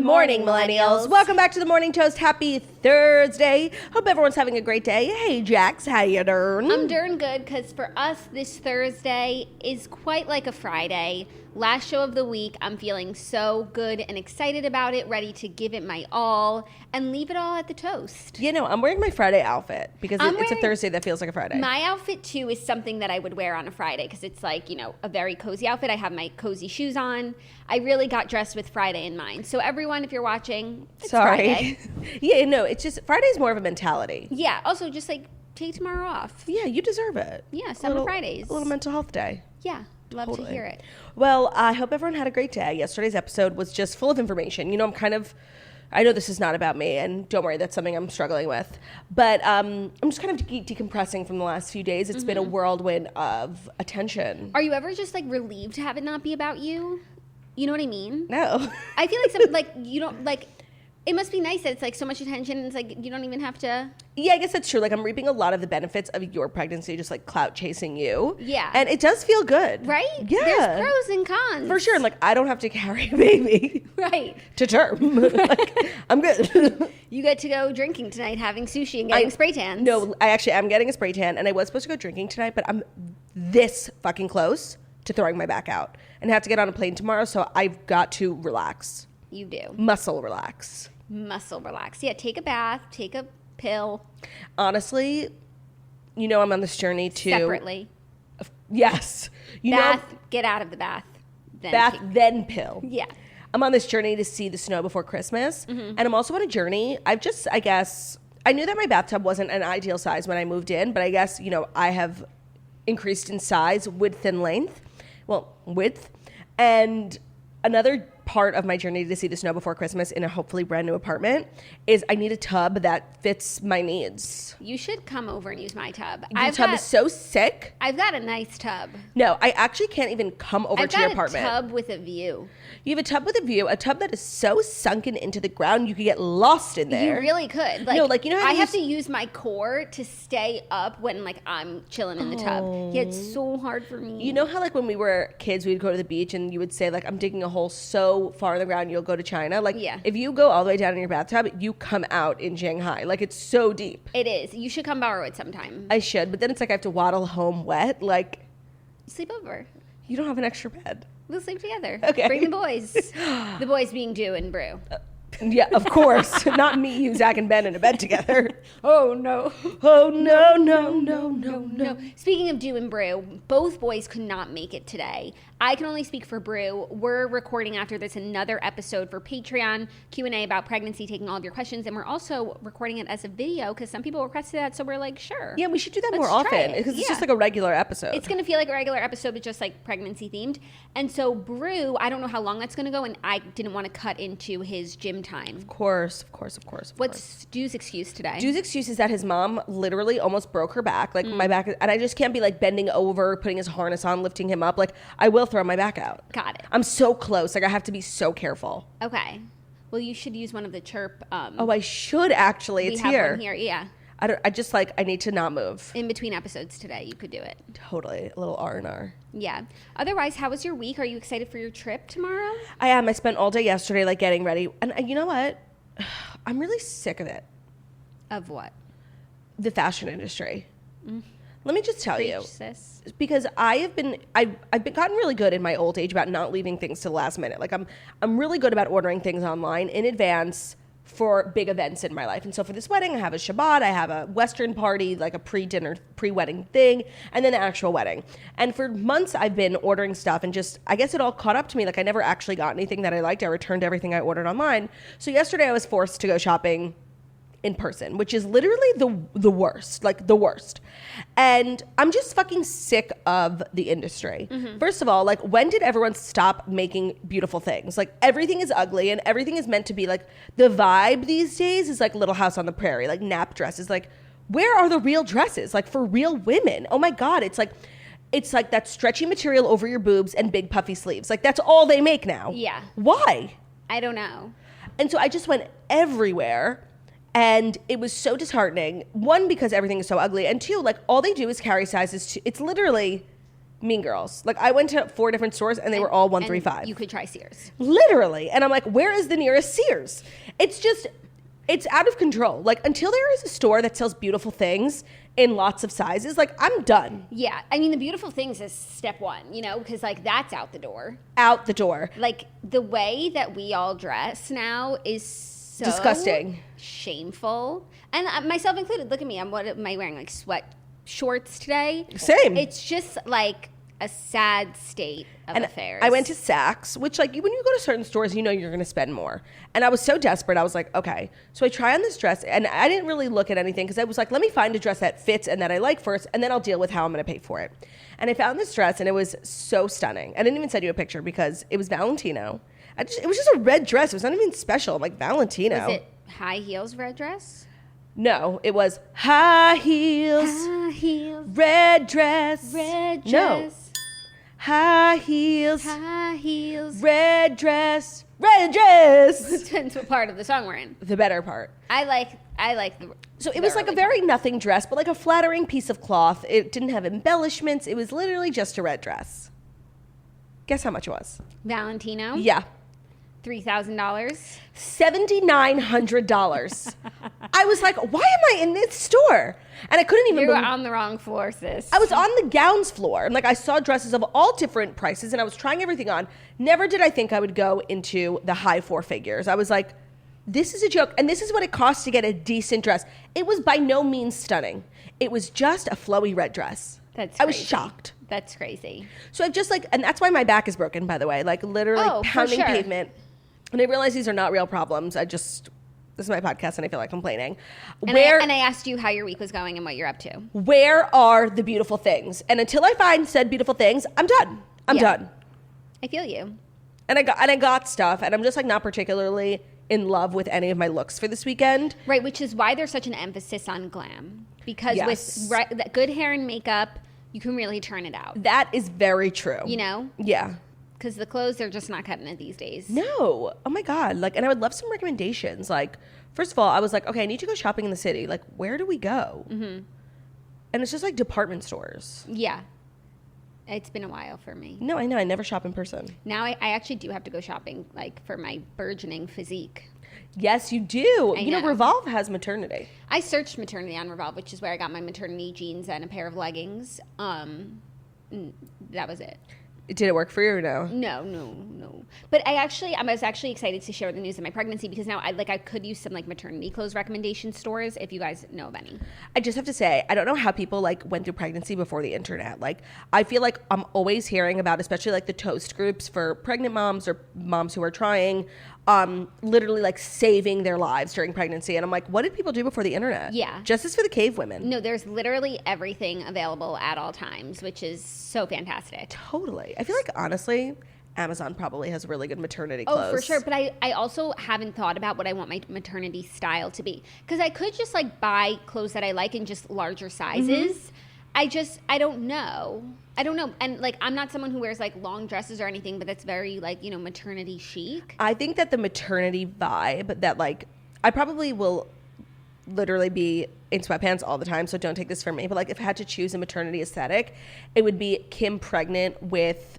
morning, millennials. Welcome back to the Morning Toast. Happy Thursday. Hope everyone's having a great day. Hey, Jax, how you doing? I'm doing good because for us, this Thursday is quite like a Friday. Last show of the week, I'm feeling so good and excited about it, ready to give it my all and leave it all at the toast. You know, I'm wearing my Friday outfit because it's a Thursday that feels like a Friday. My outfit, too, is something that I would wear on a Friday because it's like, you know, a very cozy outfit. I have my cozy shoes on. I really got dressed with Friday in mind. So everyone, if you're watching, it's Friday. Yeah, no, it's just Friday's more of a mentality. Yeah, also just like take tomorrow off. Yeah, you deserve it. Yeah, summer Fridays. A little mental health day. Yeah. Love to hear it. Well, I hope everyone had a great day. Yesterday's episode was just full of information. You know, I know this is not about me, and don't worry, that's something I'm struggling with. But I'm just kind of decompressing from the last few days. It's been a whirlwind of attention. Are you ever just like relieved to have it not be about you? You know what I mean? No. I feel like you don't like. It must be nice that it's like so much attention and it's like you don't even have to. Yeah, I guess that's true. Like I'm reaping a lot of the benefits of your pregnancy, just like clout chasing you. Yeah. And it does feel good. Right? Yeah. There's pros and cons. For sure. And like I don't have to carry a baby. Right. To term. Like I'm good. You get to go drinking tonight, having sushi and getting spray tans. No, I actually am getting a spray tan and I was supposed to go drinking tonight, but I'm this fucking close to throwing my back out and have to get on a plane tomorrow, so I've got to relax. You do. Muscle relax. Yeah, take a bath, take a pill. Honestly, you know I'm on this journey to... Separately. Yes. Get out of the bath. Then pill. Yeah. I'm on this journey to see the snow before Christmas. And I'm also on a journey. I knew that my bathtub wasn't an ideal size when I moved in, but I guess, you know, I have increased in size, width and length. Well, width. And another part of my journey to see the snow before Christmas in a hopefully brand new apartment is I need a tub that fits my needs. You should come over and use my tub. Your tub is so sick. I've got a nice tub. No, I actually can't even come over to your apartment. I've got a tub with a view. You have a tub with a view, a tub that is so sunken into the ground you could get lost in there. You really could. You know how I have to use my core to stay up when like I'm chilling in the tub. Yeah, it's so hard for me. You know how like when we were kids we'd go to the beach and you would say like I'm digging a hole so far in the ground you'll go to China? Like if you go all the way down in your bathtub, you come out in Shanghai. Like it's so deep. It is. You should come borrow it sometime. I should, but then it's like I have to waddle home wet. Like sleep over. You don't have an extra bed. We'll sleep together. Okay. Bring the boys. The boys being Dew and Brew. Yeah, of course. Not me, you, Zach, and Ben in a bed together. Oh, no. Oh, no, no, no, no, no. Speaking of Dew and Brew, both boys could not make it today. I can only speak for Brew. We're recording after this another episode for Patreon, Q&A about pregnancy, taking all of your questions. And we're also recording it as a video because some people requested that. So we're like, sure. Yeah, we should do that more often because it's just like a regular episode. It's going to feel like a regular episode, but just like pregnancy themed. And so Brew, I don't know how long that's going to go. And I didn't want to cut into his gym time. Of course. What's Dew's excuse today? Dew's excuse is that his mom literally almost broke her back. Like my back, and I just can't be like bending over, putting his harness on, lifting him up. Like I will throw my back out. Got it. I'm so close. Like I have to be so careful. Okay. Well, you should use one of the chirp. I should actually. It's here. We have one here. Yeah. I need to not move. In between episodes today, you could do it. Totally. A little R&R. Yeah. Otherwise, how was your week? Are you excited for your trip tomorrow? I am. I spent all day yesterday like getting ready. And you know what? I'm really sick of it. Of what? The fashion industry. Let me just tell you. Sis. Because I've gotten really good in my old age about not leaving things to the last minute. Like I'm really good about ordering things online in advance for big events in my life. And so for this wedding, I have a Shabbat, I have a Western party, like a pre-dinner, pre-wedding thing, and then the actual wedding. And for months, I've been ordering stuff and just, I guess it all caught up to me. Like I never actually got anything that I liked. I returned everything I ordered online. So yesterday I was forced to go shopping in person, which is literally the worst, like the worst. And I'm just fucking sick of the industry. First of all, like when did everyone stop making beautiful things? Like everything is ugly and everything is meant to be like, the vibe these days is like Little House on the Prairie, like nap dresses. Like where are the real dresses? Like for real women? Oh my God. It's like that stretchy material over your boobs and big puffy sleeves. Like that's all they make now. Yeah. Why? I don't know. And so I just went everywhere. And it was so disheartening. One, because everything is so ugly. And two, like all they do is carry sizes. It's literally Mean Girls. Like, I went to 4 different stores and they were all 135. You could try Sears. Literally. And I'm like, where is the nearest Sears? It's out of control. Like, until there is a store that sells beautiful things in lots of sizes, like, I'm done. Yeah. I mean, the beautiful things is step one, you know, because, like, that's out the door. Out the door. Like, the way that we all dress now is so disgusting. Shameful. And myself included. Look at me. What am I wearing? Like, sweat shorts today? Same. It's just, like, a sad state of affairs. I went to Saks, which, like, when you go to certain stores, you know you're going to spend more. And I was so desperate. I was like, okay. So I try on this dress, and I didn't really look at anything because I was like, let me find a dress that fits and that I like first, and then I'll deal with how I'm going to pay for it. And I found this dress, and it was so stunning. I didn't even send you a picture because it was Valentino. It was just a red dress. It was not even special. I'm like, Valentino. Was it high heels red dress? No, it was high heels. High heels. Red dress. Red dress. No. High heels. High heels. Red dress. Red dress. Depends what part of the song we're in. The better part. I like the. So it was like a very nothing dress, but like a flattering piece of cloth. It didn't have embellishments. It was literally just a red dress. Guess how much it was? Valentino? Yeah. $3,000. $7,900. I was like, why am I in this store? And I couldn't even You were on the wrong floor, sis. I was on the gowns floor, and like I saw dresses of all different prices, and I was trying everything on. Never did I think I would go into the high 4 figures. I was like, this is a joke, and this is what it costs to get a decent dress. It was by no means stunning. It was just a flowy red dress. That's crazy. I was shocked. That's crazy. So I've just like, and that's why my back is broken, by the way, like literally pounding pavement. And I realize these are not real problems. This is my podcast and I feel like complaining. And I asked you how your week was going and what you're up to. Where are the beautiful things? And until I find said beautiful things, I'm done. I'm done. I feel you. And I got stuff, and I'm just like not particularly in love with any of my looks for this weekend. Right, which is why there's such an emphasis on glam. Because with good hair and makeup, you can really turn it out. That is very true. You know? Yeah. Because the clothes, they're just not cutting it these days. No. Oh my God. Like, and I would love some recommendations. Like, first of all, I was like, okay, I need to go shopping in the city. Like, where do we go? Mm-hmm. And it's just like department stores. Yeah. It's been a while for me. No, I know. I never shop in person. Now I actually do have to go shopping, like, for my burgeoning physique. Yes, you do. I you know, Revolve has maternity. I searched maternity on Revolve, which is where I got my maternity jeans and a pair of leggings. That was it. Did it work for you or no? No. But I was actually excited to share the news of my pregnancy because now I could use some like maternity clothes recommendation stores if you guys know of any. I just have to say, I don't know how people like went through pregnancy before the internet. Like, I feel like I'm always hearing about, especially like the toast groups for pregnant moms or moms who are trying, literally like saving their lives during pregnancy. And I'm like, what did people do before the internet? Yeah. Justice for the cave women. No, there's literally everything available at all times, which is so fantastic. Totally. I feel like, honestly, Amazon probably has really good maternity clothes. Oh, for sure. But I also haven't thought about what I want my maternity style to be. Because I could just like buy clothes that I like in just larger sizes. Mm-hmm. I don't know. And like, I'm not someone who wears like long dresses or anything, but that's very like, you know, maternity chic. I think that the maternity vibe that like, I probably will literally be in sweatpants all the time, so don't take this from me. But like, if I had to choose a maternity aesthetic, it would be Kim pregnant with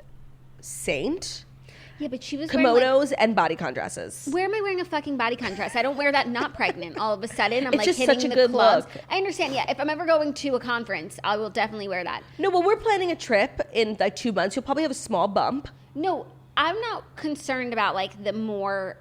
Saint. Yeah, but she was kimonos wearing, like, and bodycon dresses. Where am I wearing a fucking bodycon dress? I don't wear that not pregnant. All of a sudden, I'm it's like just hitting such a the good clubs. look. I understand. Yeah, if I'm ever going to a conference, I will definitely wear that. No, well, we're planning a trip in like 2 months. You'll probably have a small bump. No, I'm not concerned about like the more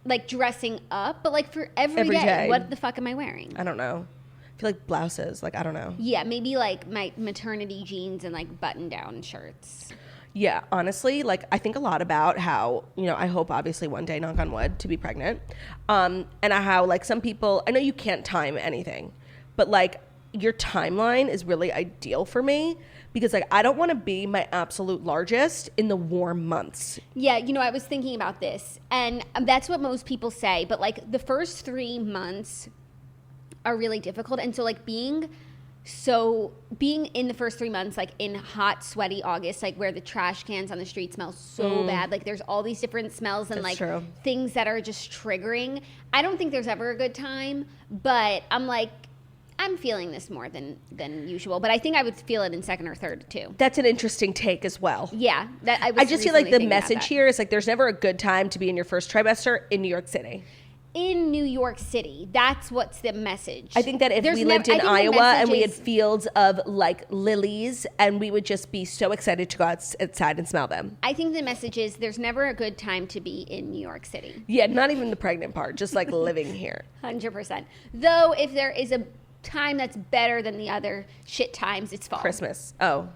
like dressing up, but like for every day, what the fuck am I wearing? I don't know. I feel like blouses. Like, I don't know. Yeah, maybe like my maternity jeans and like button down shirts. Yeah, honestly, like I think a lot about how, you know, I hope obviously one day, knock on wood, to be pregnant. And how like some people, I know you can't time anything, but like your timeline is really ideal for me because like I don't want to be my absolute largest in the warm months. Yeah, you know, I was thinking about this and that's what most people say, but like the first 3 months are really difficult. And so like being in the first 3 months, like in hot, sweaty August, like where the trash cans on the street smell so bad, like there's all these different smells and That's like true. Things that are just triggering. I don't think there's ever a good time, but I'm like, I'm feeling this more than usual, but I think I would feel it in second or third too. That's an interesting take as well. Yeah. I just feel like the message here is like there's never a good time to be in your first trimester in New York City. In New York City, that's what's the message. I think that if we lived in Iowa and we had fields of like lilies and we would just be so excited to go outside and smell them. I think the message is there's never a good time to be in New York City. Yeah, not even the pregnant part, just like living here. 100%. Though if there is a time that's better than the other shit times, it's fall. Christmas. Oh.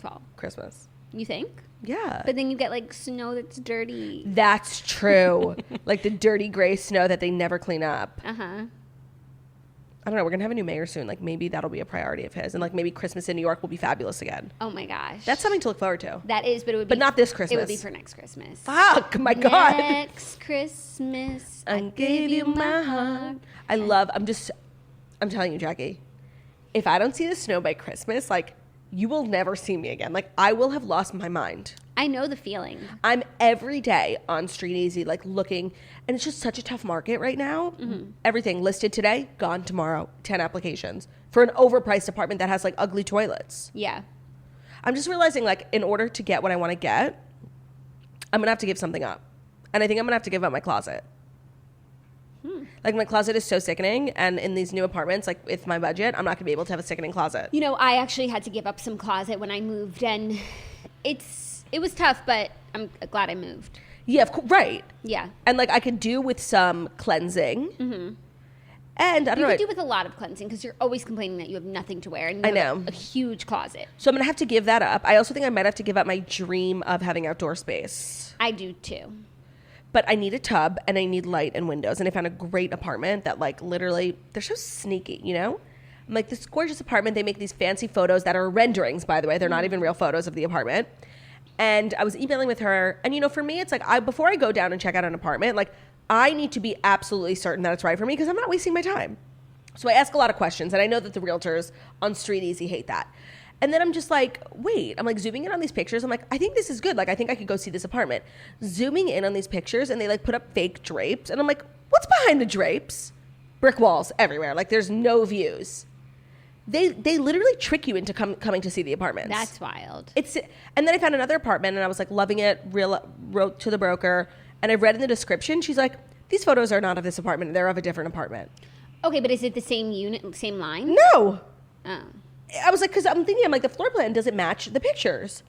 Fall. Christmas. You think? Yeah. But then you get like snow that's dirty. That's true. Like the dirty gray snow that they never clean up. Uh-huh. I don't know. We're going to have a new mayor soon. Like maybe that'll be a priority of his. And like maybe Christmas in New York will be fabulous again. Oh my gosh. That's something to look forward to. That is, but it would be. But not this Christmas. It would be for next Christmas. Fuck, my God. Next Christmas, I gave you my heart. I'm telling you, Jackie, if I don't see the snow by Christmas, like, you will never see me again. Like, I will have lost my mind. I know the feeling. I'm every day on Street Easy, like, looking, and it's just such a tough market right now. Mm-hmm. Everything listed today, gone tomorrow. 10 applications for an overpriced apartment that has, like, ugly toilets. Yeah. I'm just realizing, like, in order to get what I want to get, I'm going to have to give something up. And I think I'm going to have to give up my closet. Like, my closet is so sickening, and in these new apartments, like, with my budget, I'm not going to be able to have a sickening closet. You know, I actually had to give up some closet when I moved, and it was tough, but I'm glad I moved. Yeah, right. Yeah. And, like, I could do with some cleansing. Mm-hmm. And I don't know. You could do with a lot of cleansing, because you're always complaining that you have nothing to wear, and you I know. have a huge closet. So I'm going to have to give that up. I also think I might have to give up my dream of having outdoor space. I do, too. But I need a tub, and I need light and windows. And I found a great apartment that, like, literally, they're so sneaky, you know? I'm like, this gorgeous apartment. They make these fancy photos that are renderings, by the way. They're not even real photos of the apartment. And I was emailing with her. And, you know, for me, it's like, before I go down and check out an apartment, like, I need to be absolutely certain that it's right for me because I'm not wasting my time. So I ask a lot of questions. And I know that the realtors on Street Easy hate that. And then I'm just like, wait, I'm like zooming in on these pictures. I'm like, I think this is good. Like, I think I could go see this apartment. Zooming in on these pictures and they like put up fake drapes. And I'm like, what's behind the drapes? Brick walls everywhere. Like, there's no views. They literally trick you into coming to see the apartments. That's wild. And then I found another apartment and I was like loving it, wrote to the broker. And I read in the description, she's like, these photos are not of this apartment. They're of a different apartment. Okay, but is it the same unit, same line? No. Oh. I was like, because I'm like, the floor plan doesn't match the pictures.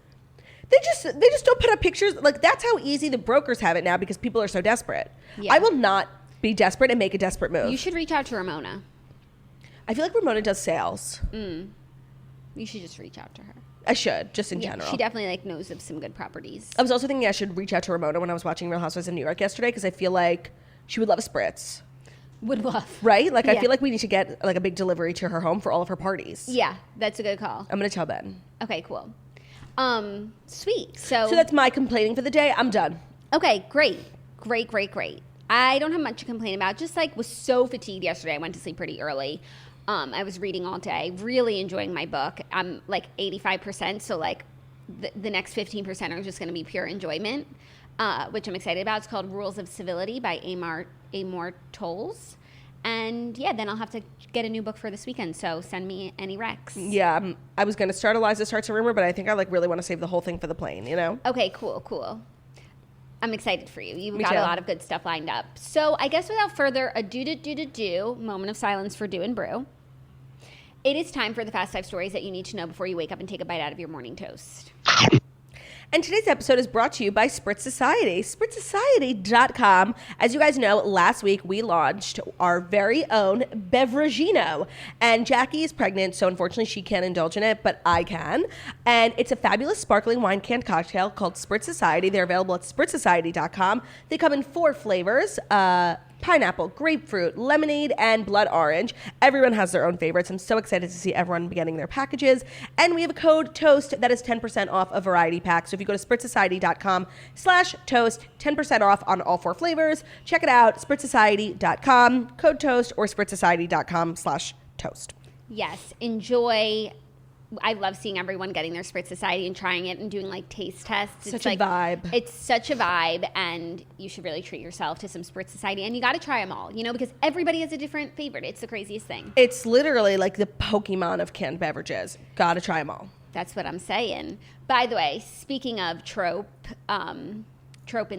They just don't put up pictures. Like, that's how easy the brokers have it now because people are so desperate. Yeah. I will not be desperate and make a desperate move. You should reach out to Ramona. I feel like Ramona does sales. You should just reach out to her. I should, just in general. She definitely like knows of some good properties. I was also thinking I should reach out to Ramona when I was watching Real Housewives of New York yesterday because I feel like she would love a spritz. Would love. Right? Like, I feel like we need to get, like, a big delivery to her home for all of her parties. Yeah, that's a good call. I'm going to tell Ben. Okay, cool. Sweet. So that's my complaining for the day. I'm done. Okay, great. I don't have much to complain about. Just, like, was so fatigued yesterday. I went to sleep pretty early. I was reading all day, really enjoying my book. I'm, like, 85%, so, like, the next 15% are just going to be pure enjoyment, which I'm excited about. It's called Rules of Civility by Amor Tolls. And yeah, then I'll have to get a new book for this weekend. So send me any recs. Yeah, I was going to start Eliza Starts a Rumor, but I think I like really want to save the whole thing for the plane, you know? Okay, cool. I'm excited for you. You've got a lot of good stuff lined up. So I guess without further ado, moment of silence for Do and Brew. It is time for the Fast 5 stories that you need to know before you wake up and take a bite out of your morning toast. And today's episode is brought to you by Spritz Society, spritzsociety.com. As you guys know, last week we launched our very own Beveragino. And Jackie is pregnant, so unfortunately she can't indulge in it, but I can. And it's a fabulous sparkling wine canned cocktail called Spritz Society. They're available at spritzsociety.com. They come in 4 flavors, pineapple, grapefruit, lemonade, and blood orange. Everyone has their own favorites. I'm so excited to see everyone getting their packages. And we have a code TOAST that is 10% off a variety pack. So if you go to spritzsociety.com/toast, 10% off on all 4 flavors. Check it out, spritzsociety.com, code TOAST, or spritzsociety.com/toast. Yes, enjoy I love seeing everyone getting their Spritz Society and trying it and doing like taste tests. Such a vibe. It's such a vibe, and you should really treat yourself to some Spritz Society. And you got to try them all, because everybody has a different favorite. It's the craziest thing. It's literally like the Pokemon of canned beverages. Got to try them all. That's what I'm saying. By the way, speaking of trope in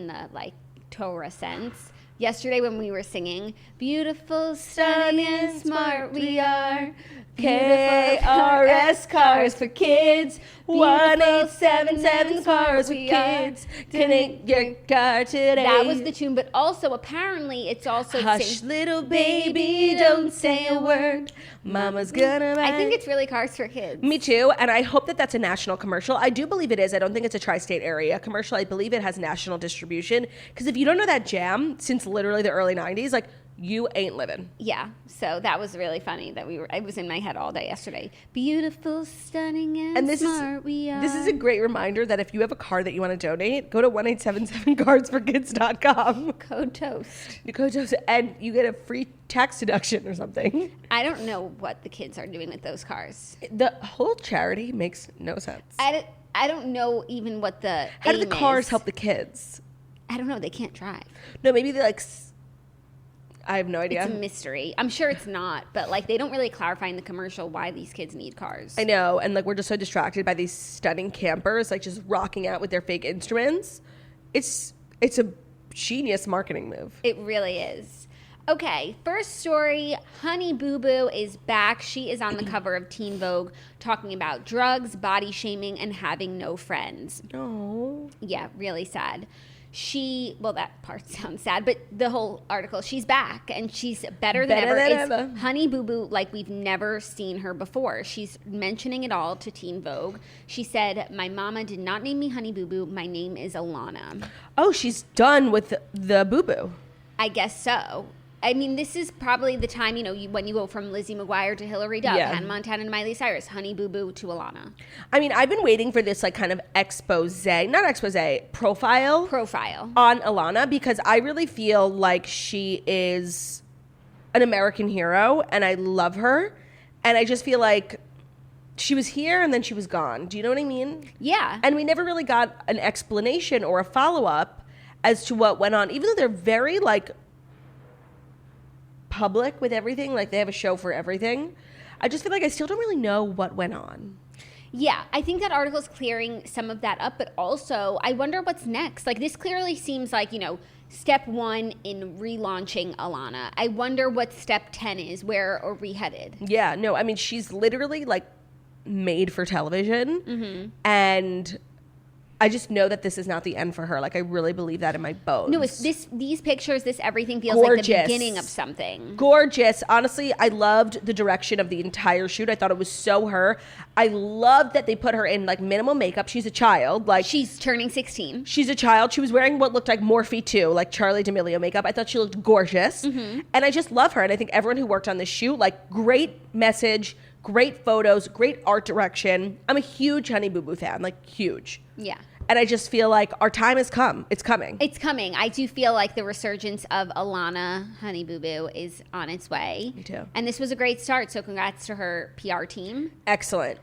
the like Torah sense. Yesterday when we were singing, beautiful, stunning, and smart we are. KRS cars for kids. 1877 cars for kids. Connect your car today. That was the tune, but also apparently it's also hush, little baby, don't say a word. Mama's gonna buy. I think it's really Cars for Kids. Me too, and I hope that that's a national commercial. I do believe it is. I don't think it's a tri-state area commercial. I believe it has national distribution, because if you don't know that jam since literally the early 90s, like, you ain't living. Yeah, so that was really funny that it was in my head all day yesterday. Beautiful, stunning, and smart we are. This is a great reminder that if you have a car that you want to donate, go to 1877carsforkids.com. Code TOAST. Code TOAST, and you get a free tax deduction or something. I don't know what the kids are doing with those cars. The whole charity makes no sense. I don't know even what the How do the cars help the kids? I don't know. They can't drive. No, maybe they like... I have no idea. It's a mystery. I'm sure it's not, but like they don't really clarify in the commercial why these kids need cars. I know, and like we're just so distracted by these stunning campers like just rocking out with their fake instruments. It's a genius marketing move. It really is. Okay, first story, Honey Boo Boo is back. She is on the cover of Teen Vogue talking about drugs, body shaming, and having no friends. Oh. Yeah, really sad. That part sounds sad, but the whole article, she's back and she's better than ever. Honey Boo Boo like we've never seen her before. She's mentioning it all to Teen Vogue. She said, my mama did not name me Honey Boo Boo. My name is Alana. Oh, she's done with the Boo Boo. I guess so. I mean, this is probably the time, when you go from Lizzie McGuire to Hillary Duff, Hannah Montana and Miley Cyrus, Honey Boo Boo to Alana. I mean, I've been waiting for this like kind of profile on Alana, because I really feel like she is an American hero and I love her. And I just feel like she was here and then she was gone. Do you know what I mean? Yeah. And we never really got an explanation or a follow-up as to what went on, even though they're very like public with everything, like they have a show for everything. I just feel like I still don't really know what went on. Yeah, I think that article's clearing some of that up, but also I wonder what's next. Like this clearly seems like, step 1 in relaunching Alana. I wonder what step 10 is. Where are we headed? Yeah, no, I mean, she's literally like made for television, and I just know that this is not the end for her. Like, I really believe that in my bones. No, it's these pictures, everything feels gorgeous. Like the beginning of something. Gorgeous. Honestly, I loved the direction of the entire shoot. I thought it was so her. I loved that they put her in, like, minimal makeup. She's a child. Like, she's turning 16. She's a child. She was wearing what looked like Morphe 2, like Charlie D'Amelio makeup. I thought she looked gorgeous. And I just love her. And I think everyone who worked on this shoot, like, great message, great photos, great art direction. I'm a huge Honey Boo Boo fan. Like, huge. Yeah. And I just feel like our time has come. It's coming. It's coming. I do feel like the resurgence of Alana Honey Boo Boo is on its way. Me too. And this was a great start. So congrats to her PR team. Excellent.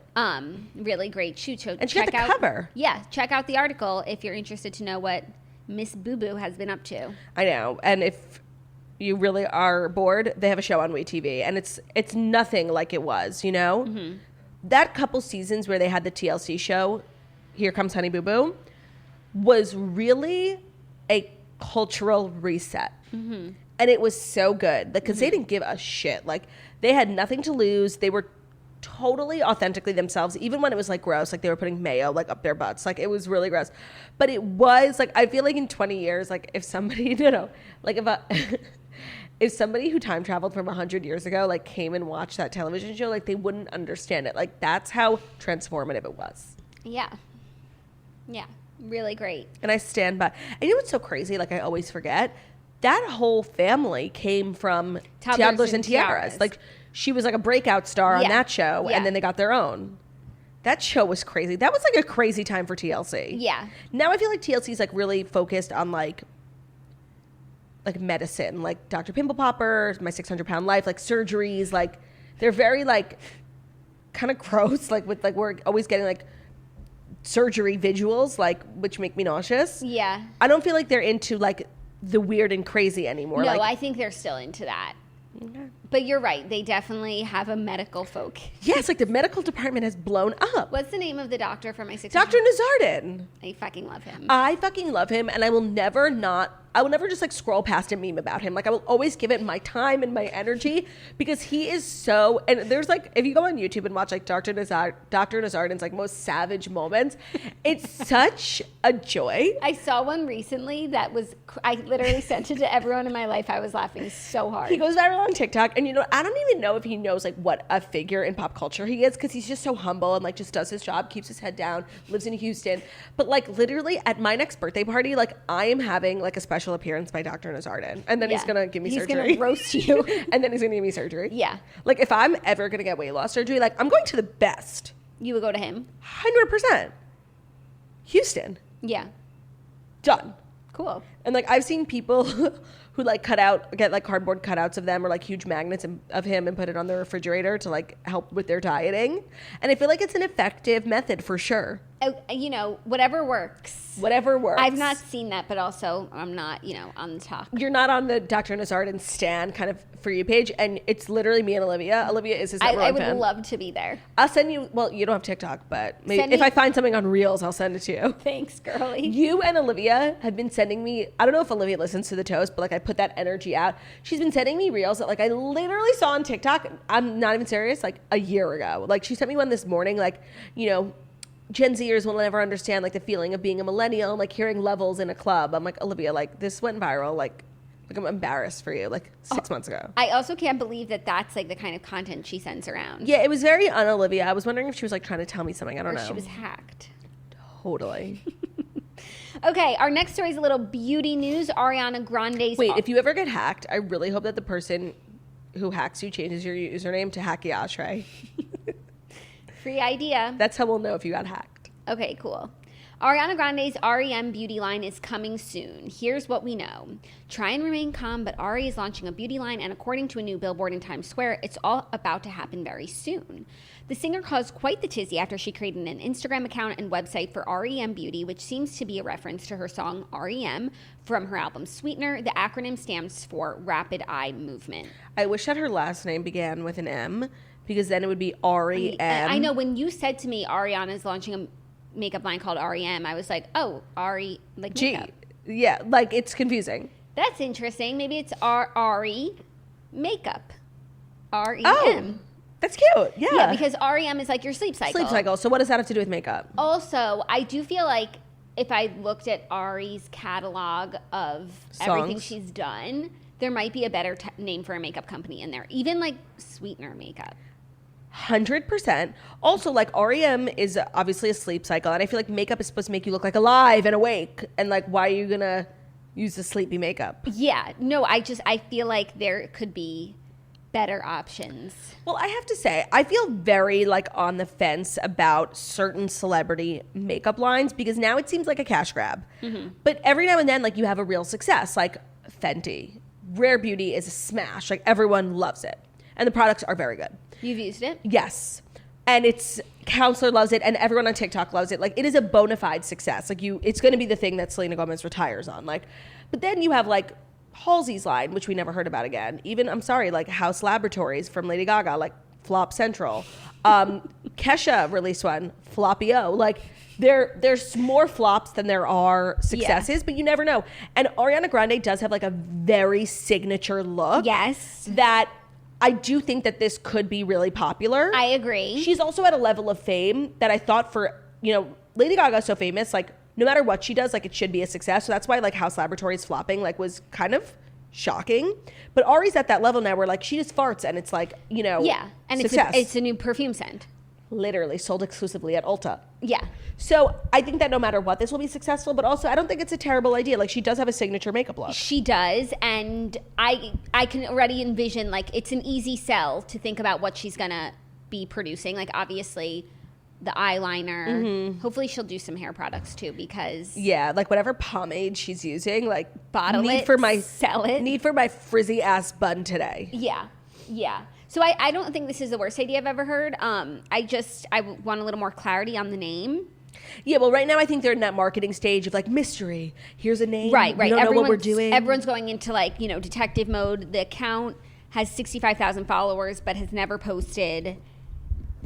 Really great shoot. So and she got the cover. Yeah. Check out the article if you're interested to know what Miss Boo Boo has been up to. I know. And if you really are bored, they have a show on WeTV. And it's nothing like it was, That couple seasons where they had the TLC show, Here Comes Honey Boo Boo, was really a cultural reset. And it was so good because they didn't give a shit. Like, they had nothing to lose. They were totally authentically themselves, even when it was like gross, like they were putting mayo like up their butts. Like, it was really gross. But it was like, I feel like in 20 years, like if somebody, like if somebody who time traveled from 100 years ago, like came and watched that television show, like they wouldn't understand it. Like, that's how transformative it was. Yeah. Yeah, really great. And I stand by. And you know what's so crazy? Like, I always forget. That whole family came from Toddlers and Tiaras. Like, she was like a breakout star on that show, and then they got their own. That show was crazy. That was like a crazy time for TLC. Yeah. Now I feel like TLC is like really focused on like medicine, like Dr. Pimple Popper, My 600 Pound Life, like surgeries. Like, they're very like kind of gross. Like with like we're always getting like surgery visuals, like which make me nauseous. Yeah. I don't feel like they're into like the weird and crazy anymore. No, like, I think they're still into that. okay. But you're right. They definitely have a medical focus. Yes, like the medical department has blown up. What's the name of the doctor from my 6? Dr. Nazardin. I fucking love him. I fucking love him, and I will never just like scroll past a meme about him. Like I will always give it my time and my energy because he is so, and there's like, if you go on YouTube and watch like Dr. Nazardin's like most savage moments, it's such a joy. I saw one recently that was, I literally sent it to everyone in my life. I was laughing so hard. He goes viral on TikTok, and I don't even know if he knows like what a figure in pop culture he is because he's just so humble and like just does his job, keeps his head down, lives in Houston. But like literally at my next birthday party, like I am having like a special appearance by Dr. Nazardin, and then he's gonna give me surgery. He's gonna roast you, and then he's gonna give me surgery. Yeah. Like if I'm ever gonna get weight loss surgery, like I'm going to the best. You would go to him? 100%. Houston. Yeah. Done. Cool. And like I've seen people who like get like cardboard cutouts of them or like huge magnets of him and put it on their refrigerator to like help with their dieting. And I feel like it's an effective method for sure. Whatever works. Whatever works. I've not seen that, but also I'm not, on the talk. You're not on the Dr. Nazardin stan kind of For You page, and it's literally me and Olivia. Olivia is his number one fan. I would love to be there. I'll send you, well, you don't have TikTok, but maybe if I find something on Reels, I'll send it to you. Thanks, girlie. You and Olivia have been sending me, I don't know if Olivia listens to the toast, but like I put that energy out. She's been sending me Reels that like I literally saw on TikTok, I'm not even serious, like a year ago. Like she sent me one this morning, like, Gen Zers will never understand like the feeling of being a millennial and like hearing levels in a club. I'm like, Olivia, like this went viral. Like I'm embarrassed for you like 6 months ago. I also can't believe that that's like the kind of content she sends around. Yeah, it was very un-Olivia. I was wondering if she was like trying to tell me something. I don't know. She was hacked. Totally. Okay, our next story is a little beauty news. Ariana Grande's... Wait, if you ever get hacked, I really hope that the person who hacks you changes your username to Hacky Ashray. Free idea. That's how we'll know if you got hacked. Okay, cool. Ariana Grande's REM beauty line is coming soon. Here's what we know. Try and remain calm, but Ari is launching a beauty line, and according to a new billboard in Times Square, it's all about to happen very soon. The singer caused quite the tizzy after she created an Instagram account and website for REM Beauty, which seems to be a reference to her song REM from her album Sweetener. The acronym stands for Rapid Eye Movement. I wish that her last name began with an M, because then it would be REM. I know, when you said to me Ariana's launching a makeup line called REM, I was like, oh, Ari, like makeup. Yeah, like it's confusing. That's interesting. Maybe it's Ari makeup. REM. Oh, that's cute. Yeah. Yeah, because REM is like your sleep cycle. Sleep cycle. So what does that have to do with makeup? Also, I do feel like if I looked at Ari's catalog of everything she's done, there might be a better name for a makeup company in there. Even like Sweetener makeup. 100%. Also, like REM is obviously a sleep cycle, and I feel like makeup is supposed to make you look like alive and awake. And like, why are you gonna use the sleepy makeup? Yeah, no, I feel like there could be better options. Well, I have to say, I feel very like on the fence about certain celebrity makeup lines because now it seems like a cash grab. Mm-hmm. But every now and then, like you have a real success, like Fenty. Rare Beauty is a smash. Like everyone loves it, and the products are very good. You've used it? Yes. And Counselor loves it, and everyone on TikTok loves it. Like, it is a bona fide success. Like, it's going to be the thing that Selena Gomez retires on. Like, but then you have, like, Halsey's line, which we never heard about again. Even, I'm sorry, like, House Laboratories from Lady Gaga, like, Flop Central. Kesha released one, Floppy-O. Like, there's more flops than there are successes, but you never know. And Ariana Grande does have, like, a very signature look. Yes. That... I do think that this could be really popular. I agree. She's also at a level of fame that I thought Lady Gaga is so famous, like no matter what she does, like it should be a success. So that's why like House Laboratories flopping like was kind of shocking. But Ari's at that level now where like she just farts and it's like, yeah. And success. it's a new perfume scent. Literally sold exclusively at Ulta. Yeah. So I think that no matter what, this will be successful, but also I don't think it's a terrible idea. Like she does have a signature makeup look. She does, and I can already envision like it's an easy sell to think about what she's gonna be producing. Like obviously the eyeliner. Mm-hmm. Hopefully she'll do some hair products too because like whatever pomade she's using, like bottle need it, for my sell it. Need for my frizzy ass bun today. Yeah. Yeah. So I don't think this is the worst idea I've ever heard. I want a little more clarity on the name. Yeah, well, right now I think they're in that marketing stage of like mystery. Here's a name. Right. We don't know what we're doing. Everyone's going into like, detective mode. The account has 65,000 followers but has never posted.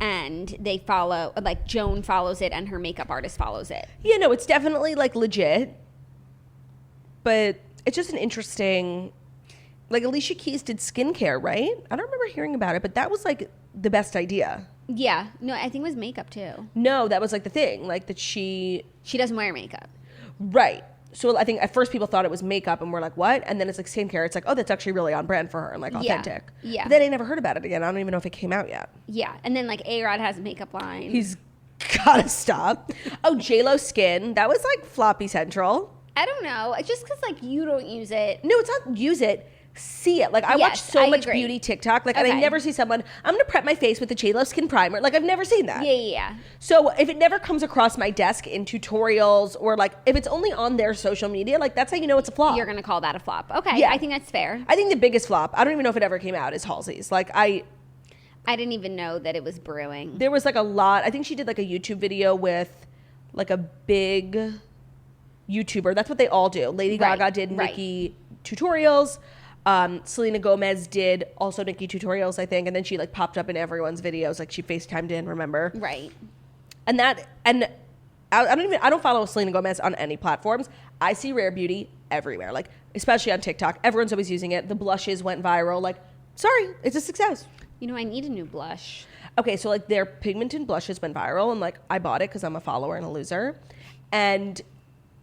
And they follow, like Joan follows it and her makeup artist follows it. Yeah, no, it's definitely like legit. But it's just an interesting, like Alicia Keys did skincare, right? I don't remember hearing about it, but that was like the best idea. Yeah. No, I think it was makeup too. No, that was like the thing, like that she doesn't wear makeup. Right. So I think at first people thought it was makeup and we're like, what? And then it's like skincare. It's like, oh, that's actually really on brand for her and like authentic. Yeah. But then I never heard about it again. I don't even know if it came out yet. Yeah. And then like A-Rod has a makeup line. He's gotta stop. Oh, JLo Skin. That was like floppy central. I don't know. It's just because like you don't use it. No, it's not use it. See it. Like I watch so much beauty TikTok. Like and I never see someone, I'm gonna prep my face with the JLo Skin primer. Like I've never seen that. Yeah. So if it never comes across my desk in tutorials or like if it's only on their social media, like that's how you know it's a flop. You're gonna call that a flop. Okay. Yeah. I think that's fair. I think the biggest flop, I don't even know if it ever came out, is Halsey's. Like I didn't even know that it was brewing. There was like a lot. I think she did like a YouTube video with like a big YouTuber. That's what they all do. Lady Gaga did Nicki tutorials. Selena Gomez did also Nicki tutorials, I think, and then she like popped up in everyone's videos, like she FaceTimed in, remember? Right. And I don't follow Selena Gomez on any platforms. I see Rare Beauty everywhere, like especially on TikTok. Everyone's always using it. The blushes went viral. Like, sorry, it's a success. I need a new blush. Okay, so like their pigmented blushes went viral, and like I bought it because I'm a follower and a loser, and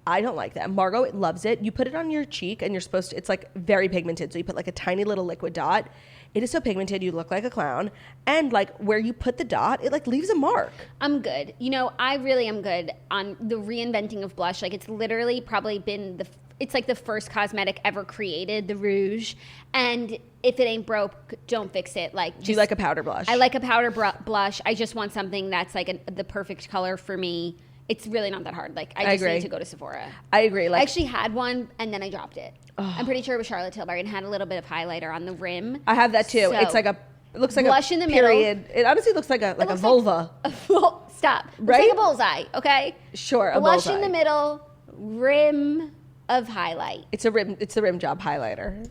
I don't like that. Margot loves it. You put it on your cheek and you're supposed to, it's like very pigmented. So you put like a tiny little liquid dot. It is so pigmented, you look like a clown. And like where you put the dot, it like leaves a mark. I'm good. I really am good on the reinventing of blush. Like it's literally probably been it's like the first cosmetic ever created, the rouge. And if it ain't broke, don't fix it. Like, do you like a powder blush? I like a powder blush. I just want something that's like the perfect color for me. It's really not that hard. Like, I just need to go to Sephora. I agree. Like, I actually had one, and then I dropped it. I'm pretty sure it was Charlotte Tilbury, and had a little bit of highlighter on the rim. I have that too. So, it's like it looks like blush a in the period. middle. It honestly looks like a vulva. Stop. Right? It's like a bullseye, okay? Sure, a blush in the middle, rim of highlight. It's the rim job highlighter.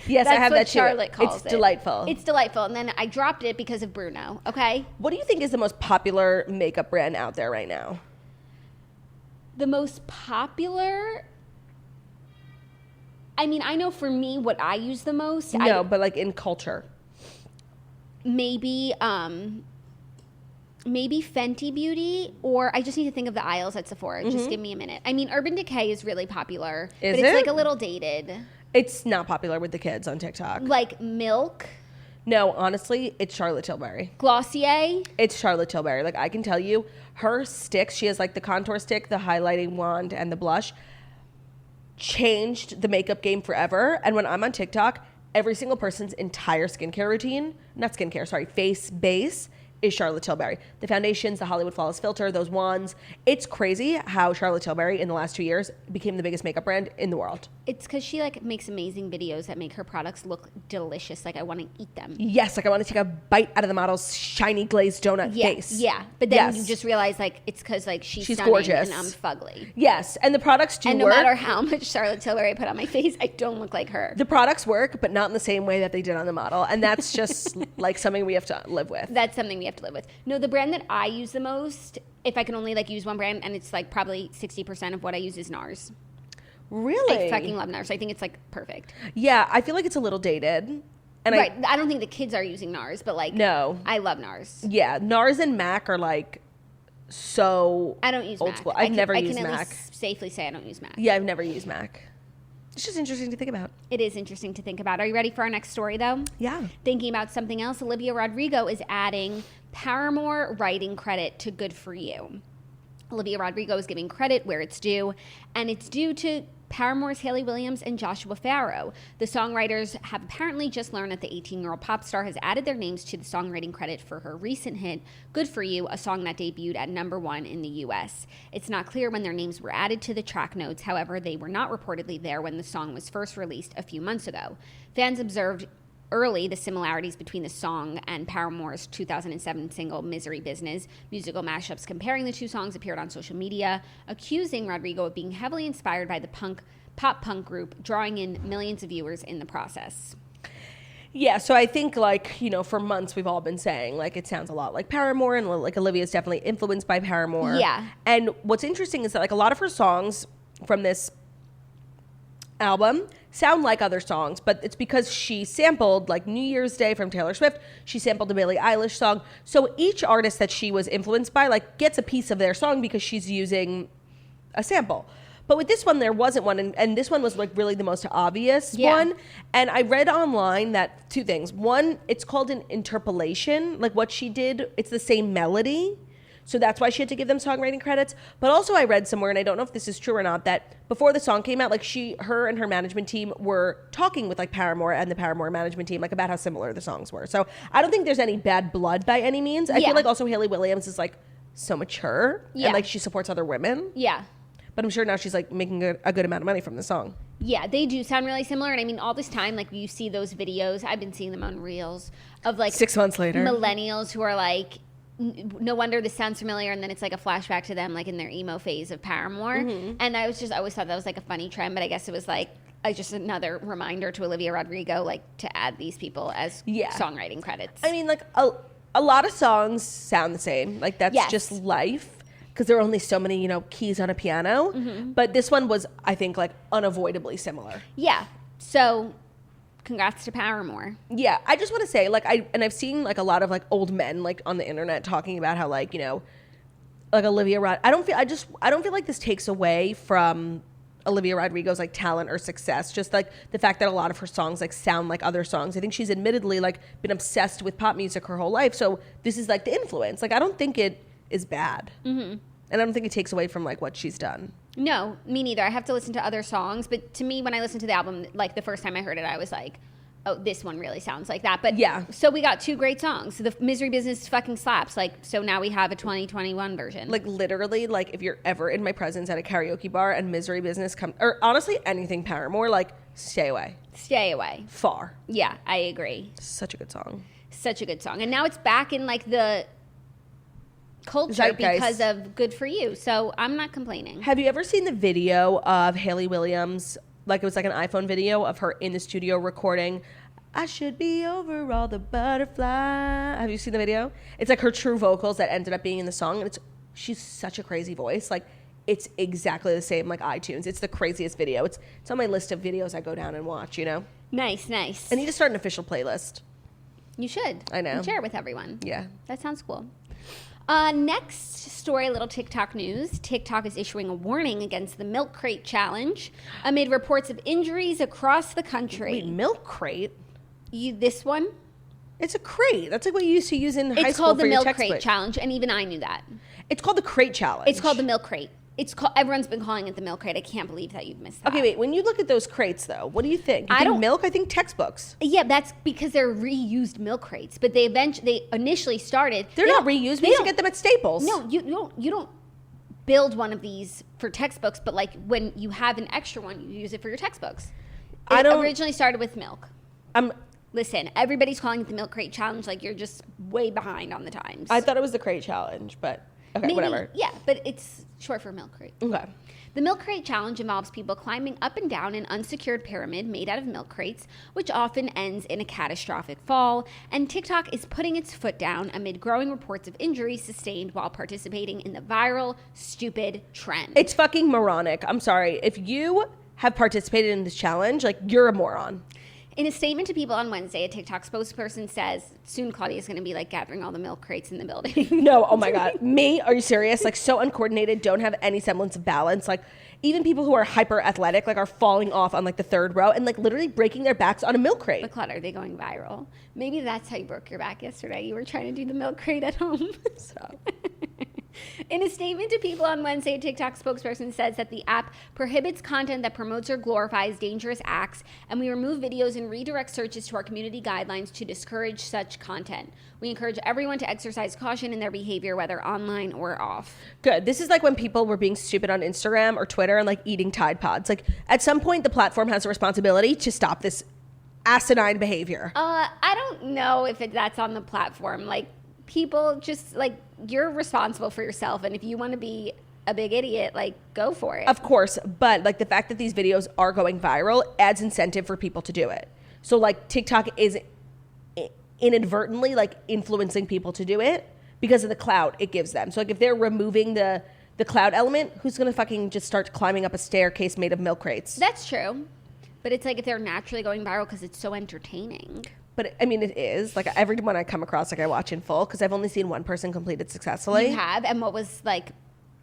Yes, That's I have what that too. Charlotte calls it. It's delightful. It's delightful. And then I dropped it because of Bruno, okay? What do you think is the most popular makeup brand out there right now? The most popular, I mean, I know for me what I use the most. No, but like in culture. Maybe Fenty Beauty, or I just need to think of the aisles at Sephora. Mm-hmm. Just give me a minute. I mean, Urban Decay is really popular. But it's like a little dated. It's not popular with the kids on TikTok. Like Milk. No, honestly, it's Charlotte Tilbury. Glossier? It's Charlotte Tilbury. Like, I can tell you, her sticks, she has like the contour stick, the highlighting wand, and the blush, changed the makeup game forever. And when I'm on TikTok, every single person's entire face base is Charlotte Tilbury. The foundations, the Hollywood Flawless Filter, those wands. It's crazy how Charlotte Tilbury in the last 2 years became the biggest makeup brand in the world. It's because she like makes amazing videos that make her products look delicious. Like I want to eat them. Yes, like I want to take a bite out of the model's shiny glazed donut face. Yeah, but then you just realize like it's because like she's gorgeous and I'm fugly. Yes, and the products do work. And no matter how much Charlotte Tilbury I put on my face, I don't look like her. The products work, but not in the same way that they did on the model. And that's just like something we have to live with. That's something we have to live with. No, the brand that I use the most, if I can only like use one brand, and it's like probably 60% of what I use is NARS. Really? I fucking love NARS. I think it's like perfect. Yeah, I feel like it's a little dated. And I don't think the kids are using NARS, but like, no, I love NARS. Yeah, NARS and MAC are like so I don't use old MAC. school. I've never used MAC. I can MAC. at least safely say I don't use MAC. Yeah, I've never used MAC. It's just interesting to think about. It is interesting to think about. Are you ready for our next story, though? Yeah. Thinking about something else, Olivia Rodrigo is adding Paramore writing credit to Good For You. Olivia Rodrigo is giving credit where it's due, and it's due to Paramore's Hayley Williams and Joshua Farrow. The songwriters have apparently just learned that the 18-year-old pop star has added their names to the songwriting credit for her recent hit, Good For You, a song that debuted at #1 in the U.S. It's not clear when their names were added to the track notes. However, they were not reportedly there when the song was first released a few months ago. Fans observed early the similarities between the song and Paramore's 2007 single Misery Business. Musical mashups comparing the two songs appeared on social media, accusing Rodrigo of being heavily inspired by the pop punk group, drawing in millions of viewers in the process. Yeah, so I think, like, you know, for months we've all been saying, like, it sounds a lot like Paramore, and, like, Olivia's definitely influenced by Paramore. Yeah. And what's interesting is that, like, a lot of her songs from this album sound like other songs, but it's because she sampled, like, New Year's Day from Taylor Swift. She sampled the Billie Eilish song. So each artist that she was influenced by, like, gets a piece of their song because she's using a sample. But with this one, there wasn't one, and this one was, like, really the most obvious one. And I read online that two things. One, it's called an interpolation. Like, what she did, it's the same melody. So that's why she had to give them songwriting credits. But also I read somewhere, and I don't know if this is true or not, that before the song came out, like, her and her management team were talking with, like, Paramore and the Paramore management team, like, about how similar the songs were. So I don't think there's any bad blood by any means. I feel like also Hayley Williams is, like, so mature. And, like, she supports other women. Yeah. But I'm sure now she's, like, making a good amount of money from the song. Yeah, they do sound really similar. And I mean, all this time, like, you see those videos. I've been seeing them on Reels of, like, 6 months later, millennials who are like, no wonder this sounds familiar. And then it's like a flashback to them, like, in their emo phase of Paramore. And I always thought that was, like, a funny trend. But I guess it was, like, just another reminder to Olivia Rodrigo, like, to add these people as songwriting credits. I mean, like, a lot of songs sound the same. Like, that's just life. Because there are only so many, you know, keys on a piano. But this one was, I think, like, unavoidably similar. Yeah. So, congrats to Paramore. Yeah. I just want to say, like, I've seen, like, a lot of, like, old men, like, on the internet talking about how, like, you know, like, I don't feel like this takes away from Olivia Rodrigo's, like, talent or success. Just, like, the fact that a lot of her songs, like, sound like other songs. I think she's admittedly, like, been obsessed with pop music her whole life. So this is, like, the influence. Like, I don't think it is bad. And I don't think it takes away from, like, what she's done. No, me neither. I have to listen to other songs. But to me, when I listened to the album, like, the first time I heard it, I was like, oh, this one really sounds like that. But yeah. So we got two great songs. So the Misery Business fucking slaps. Like, so now we have a 2021 version. Like, literally, like, if you're ever in my presence at a karaoke bar and Misery Business comes, or honestly, anything Paramore, like, stay away. Stay away. Far. Yeah, I agree. Such a good song. Such a good song. And now it's back in, like, the culture zeitgeist because of Good For You. So I'm not complaining. Have you ever seen the video of Hayley Williams? Like, it was like an iPhone video of her in the studio recording I Should Be Over All the Butterfly. Have you seen the video? It's like her true vocals that ended up being in the song. And she's such a crazy voice. Like, it's exactly the same, like, iTunes. It's the craziest video. It's on my list of videos I go down and watch, you know? Nice, nice. I need to start an official playlist. You should. I know. And share it with everyone. Yeah. That sounds cool. Next story, a little TikTok news. TikTok is issuing a warning against the milk crate challenge amid reports of injuries across the country. Wait, milk crate? This one? It's a crate. That's like what you used to use in high school for your textbook. It's called the milk crate challenge, and even I knew that. It's called the crate challenge. It's called the milk crate. Everyone's been calling it the milk crate. I can't believe that you've missed that. Okay, wait. When you look at those crates, though, what do you think? You think milk? I think textbooks. Yeah, that's because they're reused milk crates. But they initially started. They're not reused. We used to get them at Staples. No, you don't build one of these for textbooks. But, like, when you have an extra one, you use it for your textbooks. It originally started with milk. Listen, everybody's calling it the milk crate challenge. Like, you're just way behind on the times. I thought it was the crate challenge, but okay, whatever. Yeah, but it's short for milk crate. Okay. The milk crate challenge involves people climbing up and down an unsecured pyramid made out of milk crates, which often ends in a catastrophic fall. And TikTok is putting its foot down amid growing reports of injuries sustained while participating in the viral, stupid trend. It's fucking moronic. I'm sorry. If you have participated in this challenge, like, you're a moron. In a statement to people on Wednesday, a TikTok spokesperson says soon Claudia's going to be, like, gathering all the milk crates in the building. No, oh my God. Me? Are you serious? Like, so uncoordinated, don't have any semblance of balance. Like, even people who are hyper athletic, like, are falling off on, like, the third row and, like, literally breaking their backs on a milk crate. But Claudia, are they going viral? Maybe that's how you broke your back yesterday. You were trying to do the milk crate at home. So. In a statement to people on Wednesday, a TikTok spokesperson says that the app prohibits content that promotes or glorifies dangerous acts, and we remove videos and redirect searches to our community guidelines to discourage such content. We encourage everyone to exercise caution in their behavior, whether online or off. Good. This is like when people were being stupid on Instagram or Twitter and, like, eating Tide Pods. Like, at some point, the platform has a responsibility to stop this asinine behavior. I don't know if that's on the platform. Like, people just, like, you're responsible for yourself. And if you want to be a big idiot, like, go for it. Of course. But, like, the fact that these videos are going viral adds incentive for people to do it. So, like, TikTok is inadvertently, like, influencing people to do it because of the clout it gives them. So, like, if they're removing the clout element, who's going to fucking just start climbing up a staircase made of milk crates? That's true. But it's like if they're naturally going viral because it's so entertaining. But, I mean, it is. Like, every one I come across, like, I watch in full because I've only seen one person complete it successfully. You have? And what was, like,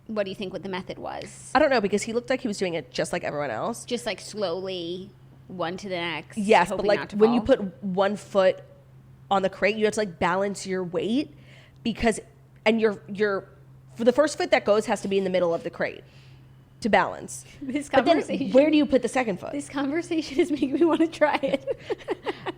what do you think what the method was? I don't know, because he looked like he was doing it just like everyone else. Just, like, slowly, one to the next. Yes, but, like, when you put one foot on the crate, you have to, like, balance your weight because, and you're for the first foot that goes has to be in the middle of the crate to balance. This but conversation, then where do you put the second foot? This conversation is making me want to try it.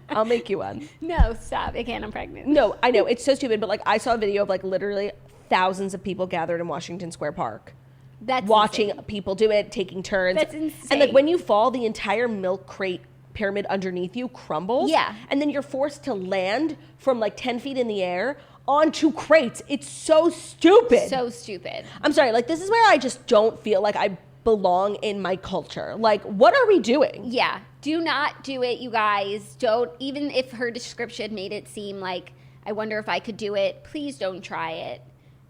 I'll make you one. No, stop. I can't. I'm pregnant. No, I know. It's so stupid, but, like, I saw a video of, like, literally thousands of people gathered in Washington Square Park. That's watching insane. People do it, taking turns. That's insane. And, like, when you fall, the entire milk crate pyramid underneath you crumbles. Yeah. And then you're forced to land from, like, 10 feet in the air onto crates. It's so stupid. So stupid. I'm sorry. Like, this is where I just don't feel like I belong in my culture. Like, what are we doing? Yeah. Do not do it, you guys. Don't, even if her description made it seem like, I wonder if I could do it, please don't try it.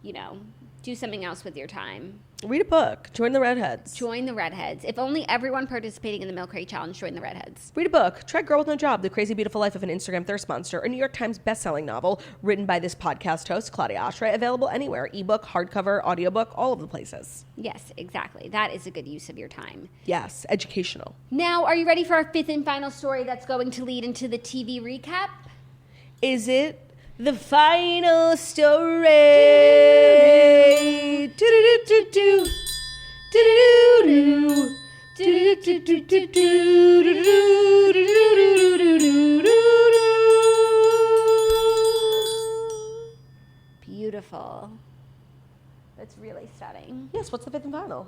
You know, do something else with your time. Read a book. Join the redheads. Join the redheads. If only everyone participating in the Milk Crate Challenge joined the redheads. Read a book. Try Girl with No Job, The Crazy Beautiful Life of an Instagram Thirst Monster, a New York Times bestselling novel written by this podcast host, Claudia Oshry, available anywhere. Ebook, hardcover, audiobook, all of the places. Yes, exactly. That is a good use of your time. Yes, educational. Now, are you ready for our fifth and final story that's going to lead into the TV recap? Is it the final story? Do-do-do-do-do. Do-do-do-do. Beautiful. That's really stunning. Yes, what's the fifth and final?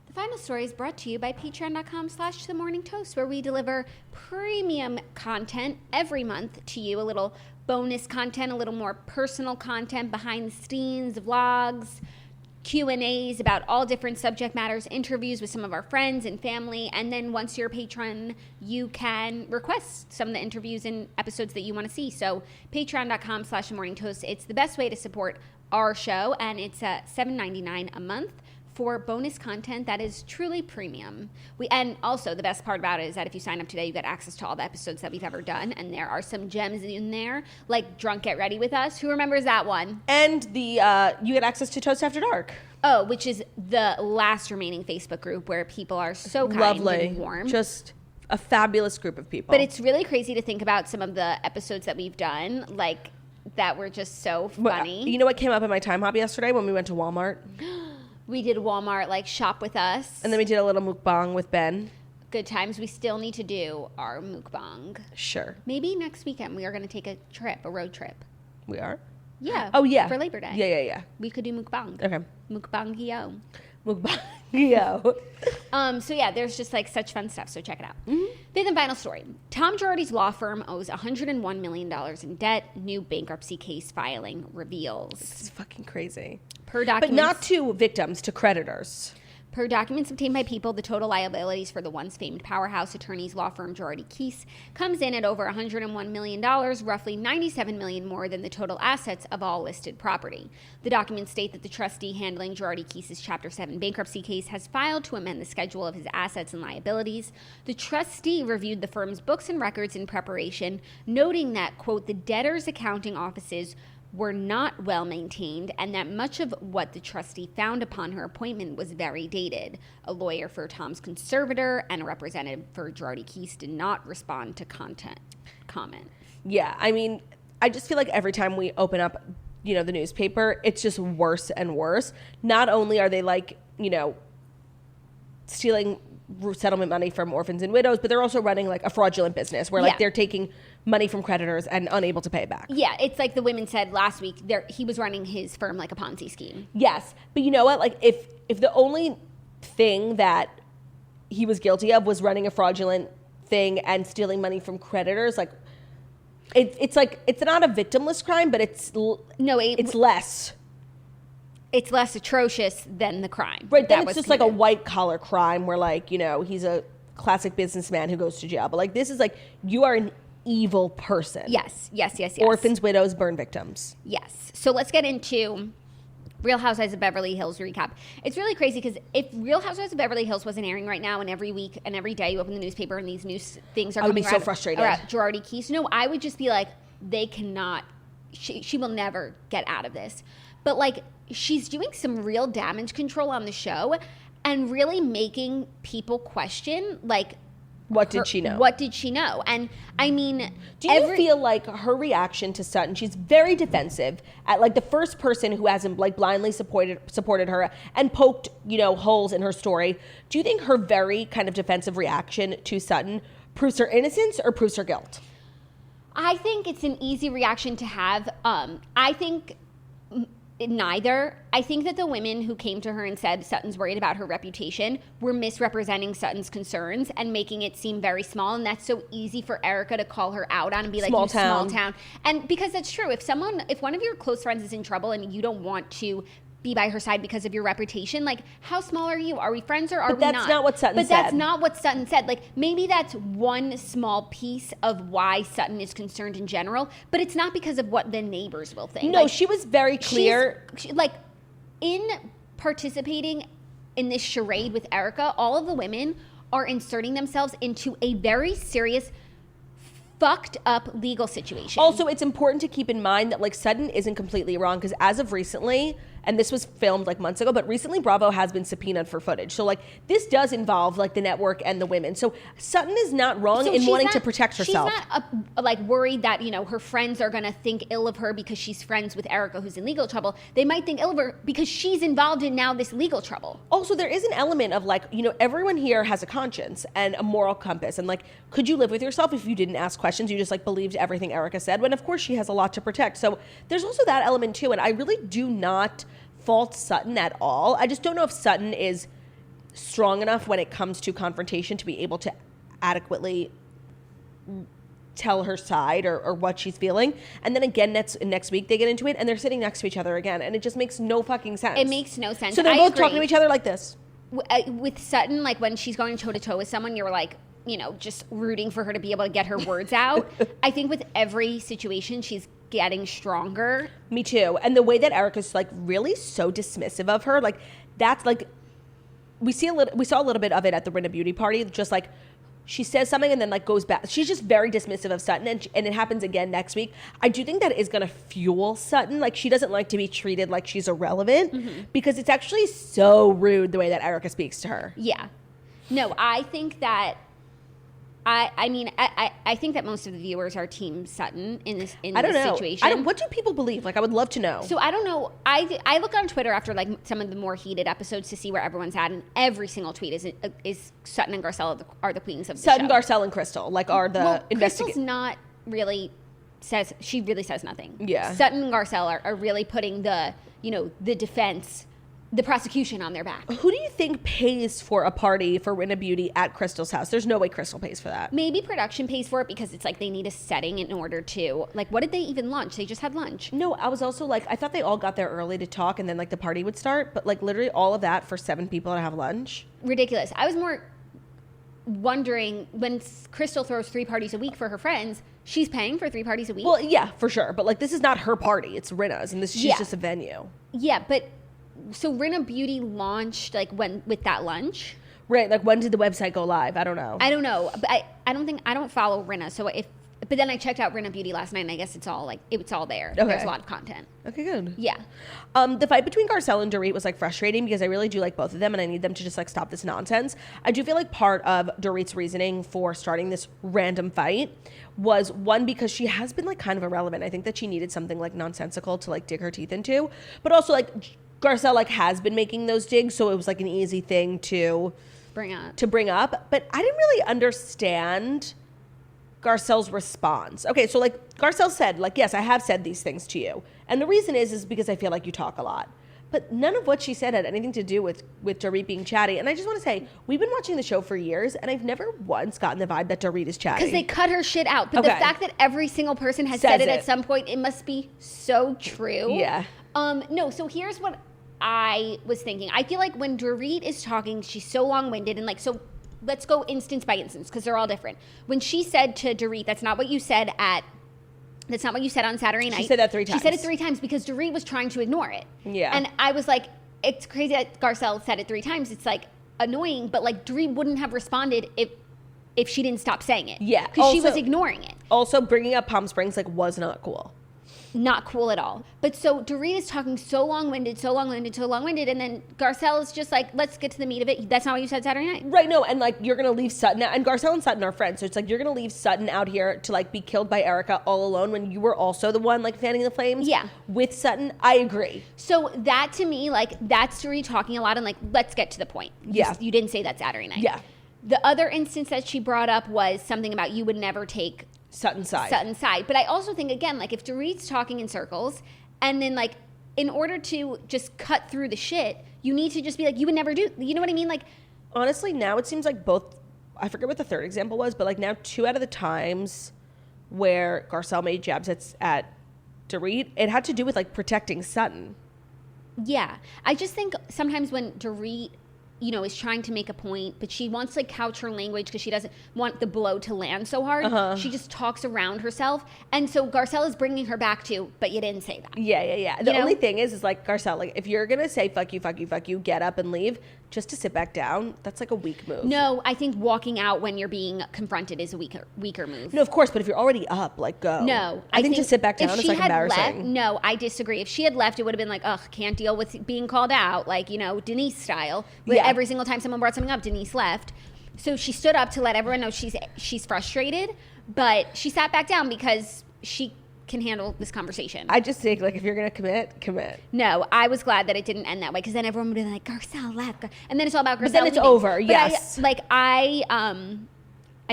The final story is brought to you by patreon.com/themorningtoast, where we deliver premium content every month to you, a little bonus content, a little more personal content, behind the scenes, vlogs, Q&As about all different subject matters, interviews with some of our friends and family, and then once you're a patron, you can request some of the interviews and episodes that you want to see. So patreon.com/themorningtoast, it's the best way to support our show, and it's $7.99 a month for bonus content that is truly premium. And also, the best part about it is that if you sign up today, you get access to all the episodes that we've ever done, and there are some gems in there, like Drunk Get Ready With Us. Who remembers that one? And the you get access to Toast After Dark. Oh, which is the last remaining Facebook group where people are so kind Lovely. and warm. Just a fabulous group of people. But it's really crazy to think about some of the episodes that we've done, like, that were just so funny. You know what came up in my time hop yesterday when we went to Walmart? We did Walmart, like, shop with us. And then we did a little mukbang with Ben. Good times. We still need to do our mukbang. Sure. Maybe next weekend we are going to take a road trip. We are? Yeah. Oh, yeah. For Labor Day. Yeah. We could do mukbang. Okay. Mukbangio. Mukbangio. So yeah, there's just like such fun stuff. So check it out. Fifth and final story. Tom Girardi's law firm owes $101 million in debt. New bankruptcy case filing reveals. This is fucking crazy. Per documents, But not to victims, to creditors. Per documents obtained by People, the total liabilities for the once famed powerhouse attorney's law firm Girardi Keese comes in at over $101 million, roughly $97 million more than the total assets of all listed property. The documents state that the trustee handling Girardi Keese's Chapter 7 bankruptcy case has filed to amend the schedule of his assets and liabilities. The trustee reviewed the firm's books and records in preparation, noting that, quote, the debtor's accounting offices were not well maintained and that much of what the trustee found upon her appointment was very dated. A lawyer for Tom's conservator and a representative for Girardi Keese did not respond to comment. Yeah, I mean, I just feel like every time we open up, the newspaper, it's just worse and worse. Not only are they stealing settlement money from orphans and widows, but they're also running like a fraudulent business where they're taking money from creditors and unable to pay back. Yeah, it's like the women said last week, he was running his firm like a Ponzi scheme. Yes, but you know what? Like if the only thing that he was guilty of was running a fraudulent thing and stealing money from creditors, like it's like it's not a victimless crime, but it's less. It's less atrocious than the crime. Right, then it's just like a white collar crime where like, you know, he's a classic businessman who goes to jail. But like this is like you are an evil person. Yes. Orphans, widows, burn victims. Yes. So let's get into Real Housewives of Beverly Hills recap. It's really crazy because if Real Housewives of Beverly Hills wasn't airing right now and every week and every day you open the newspaper and these news things are coming I would be so frustrated. Girardi Keese. No, I would just be like, they cannot, she will never get out of this. But like, she's doing some real damage control on the show and really making people question, like, what did she know? What did she know? And I mean, do you feel like her reaction to Sutton, she's very defensive at like the first person who hasn't like blindly supported her and poked, you know, holes in her story. Do you think her very kind of defensive reaction to Sutton proves her innocence or proves her guilt? I think it's an easy reaction to have. I think neither. I think that the women who came to her and said Sutton's worried about her reputation were misrepresenting Sutton's concerns and making it seem very small. And that's so easy for Erica to call her out on and be like, small town. And because that's true. If one of your close friends is in trouble and you don't want to be by her side because of your reputation, like, how small are you? Are we friends or are we not? But that's not what Sutton said. But that's not what Sutton said. Like, maybe that's one small piece of why Sutton is concerned in general, but it's not because of what the neighbors will think. No, like, she was very clear. Like, in participating in this charade with Erica, all of the women are inserting themselves into a very serious fucked up legal situation. Also, it's important to keep in mind that like Sutton isn't completely wrong because as of recently, and this was filmed like months ago, but recently Bravo has been subpoenaed for footage. So like this does involve like the network and the women. So Sutton is not wrong in wanting to protect herself. She's not like worried that, you know, her friends are going to think ill of her because she's friends with Erica who's in legal trouble. They might think ill of her because she's involved in now this legal trouble. Also, there is an element of like, you know, everyone here has a conscience and a moral compass. And like, could you live with yourself if you didn't ask questions? You just like believed everything Erica said, when of course she has a lot to protect. So there's also that element too. And I really do not fault Sutton at all. I just don't know if Sutton is strong enough when it comes to confrontation to be able to adequately tell her side or what she's feeling. And then again, next week they get into it and they're sitting next to each other again. And it just makes no fucking sense. It makes no sense. So they're both talking to each other like this. With Sutton, like when she's going toe to toe with someone, you're like, you know, just rooting for her to be able to get her words out. I think with every situation, she's getting stronger. Me too. And the way that Erica's like really so dismissive of her, like that's like we saw a little bit of it at the Rinna Beauty party, just like she says something and then like goes back. She's just very dismissive of Sutton and it happens again next week. I do think that is going to fuel Sutton. Like she doesn't like to be treated like she's irrelevant because it's actually so rude the way that Erica speaks to her. Yeah. No, I think that I think that most of the viewers are Team Sutton in this situation. What do people believe? Like, I would love to know. So I don't know. I look on Twitter after like some of the more heated episodes to see where everyone's at, and every single tweet is Sutton and Garcelle are the queens of the Sutton, show. Garcelle, and Crystal are the investigators. Crystal's not really says nothing. Yeah. Sutton and Garcelle are really putting the defense, the prosecution on their back. Who do you think pays for a party for Rinna Beauty at Crystal's house? There's no way Crystal pays for that. Maybe production pays for it because it's like they need a setting in order to, like, what did they even lunch? They just had lunch. No, I was also like, I thought they all got there early to talk and then like the party would start, but like literally all of that for 7 people to have lunch. Ridiculous. I was more wondering when Crystal throws 3 parties a week for her friends, she's paying for 3 parties a week. Well, yeah, for sure. But like, this is not her party. It's Rinna's and she's just a venue. Yeah, but so Rinna Beauty launched like when with that lunch? Right, like when did the website go live? I don't know. But I don't follow Rinna. But then I checked out Rinna Beauty last night and I guess it's all there. Okay. There's a lot of content. Okay, good. Yeah. The fight between Garcelle and Dorit was like frustrating because I really do like both of them and I need them to just like stop this nonsense. I do feel like part of Dorit's reasoning for starting this random fight was one, because she has been like kind of irrelevant. I think that she needed something like nonsensical to like dig her teeth into, but also like Garcelle like has been making those digs, so it was like an easy thing to bring up. But I didn't really understand Garcelle's response. Okay, so like Garcelle said, like, yes, I have said these things to you. And the reason is because I feel like you talk a lot. But none of what she said had anything to do with Dorit being chatty. And I just want to say, we've been watching the show for years, and I've never once gotten the vibe that Dorit is chatty. Because they cut her shit out. But the fact that every single person has said it at some point, it must be so true. Yeah. No, so here's what I was thinking. I feel like when Dorit is talking, she's so long-winded, and like, so let's go instance by instance, because they're all different. When she said to Dorit, that's not what you said on Saturday night. She said that 3 times. She said it 3 times because Dorit was trying to ignore it. Yeah. And I was like, it's crazy that Garcelle said it 3 times. It's like annoying, but like Dorit wouldn't have responded if she didn't stop saying it. Yeah. Because she was ignoring it. Also, bringing up Palm Springs like was not cool. Not cool at all. But so Dorit is talking so long-winded, and then Garcelle is just like, let's get to the meat of it. That's not what you said Saturday night. Right, no, and like you're going to leave Sutton out, and Garcelle and Sutton are friends, so it's like you're going to leave Sutton out here to like be killed by Erica all alone when you were also the one like fanning the flames with Sutton. I agree. So that to me, like that's Dorit talking a lot and like, let's get to the point. You didn't say that Saturday night. Yeah. The other instance that she brought up was something about you would never take Sutton's side. But I also think, again, like if Dorit's talking in circles and then like in order to just cut through the shit, you need to just be like, you would never do, you know what I mean? Like, honestly, now it seems like both, I forget what the third example was, but like now 2 out of the times where Garcelle made jabs at Dorit, it had to do with like protecting Sutton. Yeah. I just think sometimes when Dorit, you know, is trying to make a point, but she wants to like couch her language because she doesn't want the blow to land so hard. She just talks around herself. And so Garcelle is bringing her back to, but you didn't say that. Yeah. The only thing is like, Garcelle, like if you're going to say fuck you, get up and leave, just to sit back down, that's like a weak move. No, I think walking out when you're being confronted is a weaker move. No, of course, but if you're already up, like go. No. I think just sit back down is like embarrassing. No, I disagree. If she had left, it would have been like, ugh, can't deal with being called out, like, you know, Denise style. Every single time someone brought something up, Denise left. So she stood up to let everyone know she's frustrated, but she sat back down because she can handle this conversation. I just think, like, if you're going to commit. No, I was glad that it didn't end that way because then everyone would be like, Garcelle left. And then it's all about Garcelle. But then it's leaving. over, but yes. I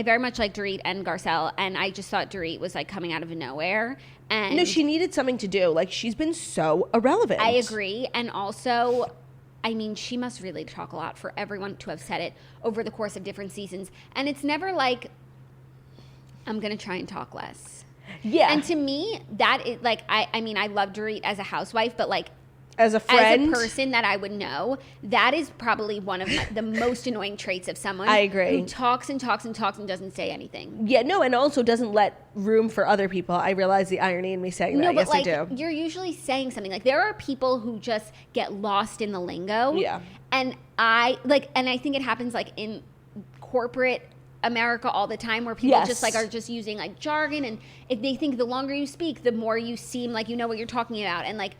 very much like Dorit and Garcelle, and I just thought Dorit was, like, coming out of nowhere. And no, she needed something to do. Like, she's been so irrelevant. I agree. And also, I mean, she must really talk a lot for everyone to have said it over the course of different seasons. And it's never like, I'm going to try and talk less. Yeah. And to me, that is like, I mean, I love Dorit as a housewife, but like, as a friend, as a person that I would know, that is probably one of the most annoying traits of someone. I agree. Who talks and talks and talks and doesn't say anything. Yeah, no, and also doesn't let room for other people. I realize the irony in me saying that. No, but yes, like, I do. You're usually saying something. Like, there are people who just get lost in the lingo. Yeah. And I think it happens like in corporate America all the time where people just like are just using like jargon, and if they think the longer you speak, the more you seem like you know what you're talking about. And like,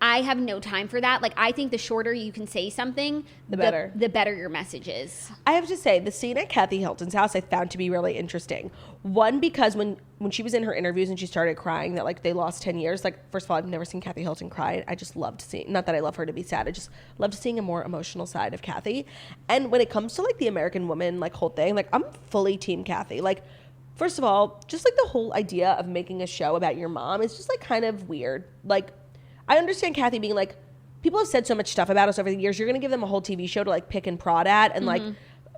I have no time for that. Like, I think the shorter you can say something, the better your message is. I have to say, the scene at Kathy Hilton's house I found to be really interesting. One, because when she was in her interviews and she started crying that like they lost 10 years, like, first of all, I've never seen Kathy Hilton cry. I just loved seeing, not that I love her to be sad, I just loved seeing a more emotional side of Kathy. And when it comes to like the American woman like whole thing, like I'm fully team Kathy. Like, first of all, just like the whole idea of making a show about your mom is just like kind of weird. Like, I understand Kathy being like, people have said so much stuff about us over the years. You're going to give them a whole TV show to like pick and prod at. And like,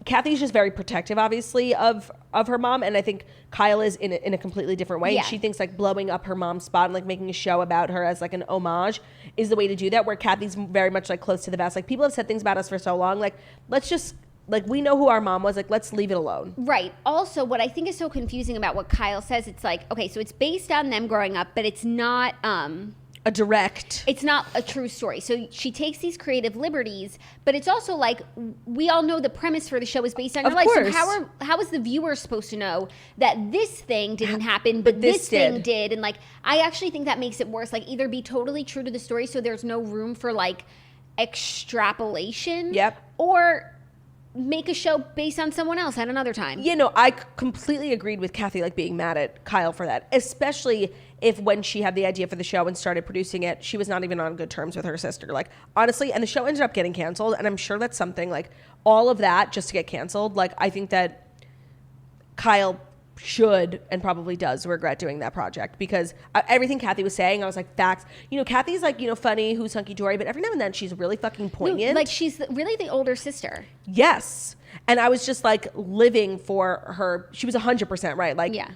Kathy's just very protective, obviously, of her mom. And I think Kyle is in a completely different way. Yeah. She thinks like blowing up her mom's spot and like making a show about her as like an homage is the way to do that. Where Kathy's very much like close to the vest. Like, people have said things about us for so long. Like, let's just, like, we know who our mom was. Like, let's leave it alone. Right. Also, what I think is so confusing about what Kyle says, it's like, okay, so it's based on them growing up, but it's not it's not a true story. So she takes these creative liberties, but it's also like, we all know the premise for the show is based on your life. Course. So how is the viewer supposed to know that this thing didn't happen, but this thing did? And like, I actually think that makes it worse. Like, either be totally true to the story so there's no room for like extrapolation. Yep. Or make a show based on someone else at another time. Yeah, no, I completely agreed with Kathy, like, being mad at Kyle for that, especially if when she had the idea for the show and started producing it, she was not even on good terms with her sister. Like, honestly, and the show ended up getting canceled, and I'm sure that's something, like, all of that just to get canceled. Like, I think that Kyle should and probably does regret doing that project, because everything Kathy was saying, I was like, facts. You know, Kathy's like, you know, funny, who's hunky dory, but every now and then she's really fucking poignant. No, like she's really the older sister. Yes. And I was just like living for her. She was 100% right. Like, Yeah.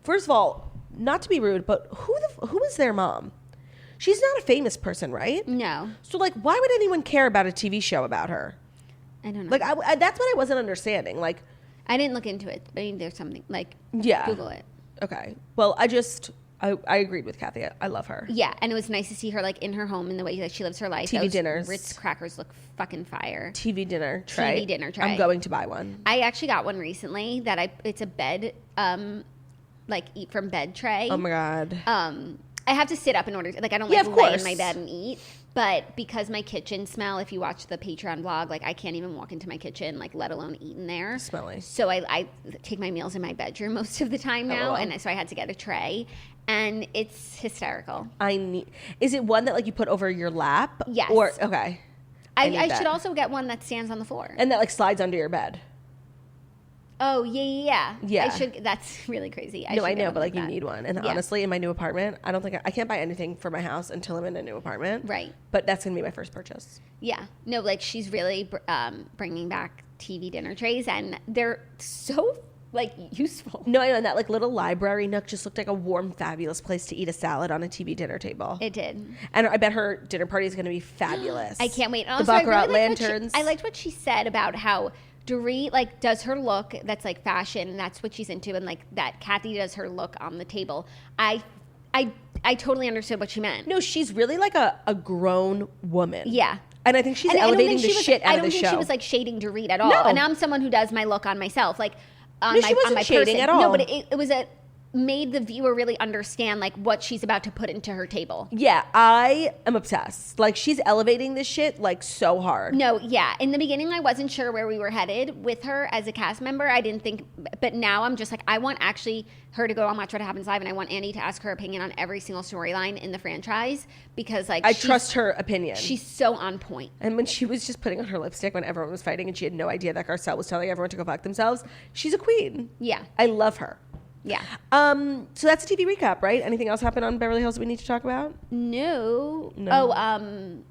First of all, not to be rude, but who is their mom? She's not a famous person, right? No. So like, why would anyone care about a TV show about her? I don't know. Like, that's what I wasn't understanding. Like, I didn't look into it. Maybe there's something like, yeah. Google it. Okay. Well, I agreed with Kathy. I love her. Yeah, and it was nice to see her like in her home and the way that she lives her life. TV dinners. Ritz crackers look fucking fire. TV dinner tray. TV dinner tray. I'm going to buy one. I actually got one recently it's a bed, like eat from bed tray. Oh my God. I have to sit up in order to, like, I don't Yeah, like of lay course. in my bed and eat. But because my kitchen smell, if you watch the Patreon vlog, like I can't even walk into my kitchen, like let alone eat in there. Smelly. So I take my meals in my bedroom most of the time now, wow. and so I had to get a tray, and it's hysterical. Is it one that like you put over your lap? Yes. Or okay. I should also get one that stands on the floor. And that like slides under your bed. Oh yeah. Yeah. I should. That's really crazy. I know, but like you need one. And Yeah. honestly, in my new apartment, I don't think I can't buy anything for my house until I'm in a new apartment. Right. But that's gonna be my first purchase. Yeah. No, like she's really bringing back TV dinner trays, and they're so like useful. No, I know. And that like little library nook just looked like a warm, fabulous place to eat a salad on a TV dinner table. It did. And I bet her dinner party is gonna be fabulous. I can't wait. And The also, baccarat liked lanterns. I liked what she said about how Dorit like does her look that's like fashion, and that's what she's into, and like that Kathy does her look on the table. I totally understood what she meant. No, she's really like a grown woman. Yeah. And I think she's And elevating the shit out of the show. I don't think she was like shading Dorit at all. No. And I'm someone who does my look on myself, like on No, my she wasn't on my shading person. at all. No, but it was made the viewer really understand like what she's about to put into her table. Yeah, I am obsessed. Like she's elevating this shit like so hard. No, yeah. In the beginning, I wasn't sure where we were headed with her as a cast member. I didn't think, but now I'm just like, I want actually her to go on Watch What Happens Live, and I want Andy to ask her opinion on every single storyline in the franchise, because like I trust her opinion. She's so on point. And when she was just putting on her lipstick when everyone was fighting and she had no idea that Garcelle was telling everyone to go fuck themselves, she's a queen. Yeah. I love her. Yeah. So that's a TV recap, right? Anything else happen on Beverly Hills that we need to talk about? No. No. Oh,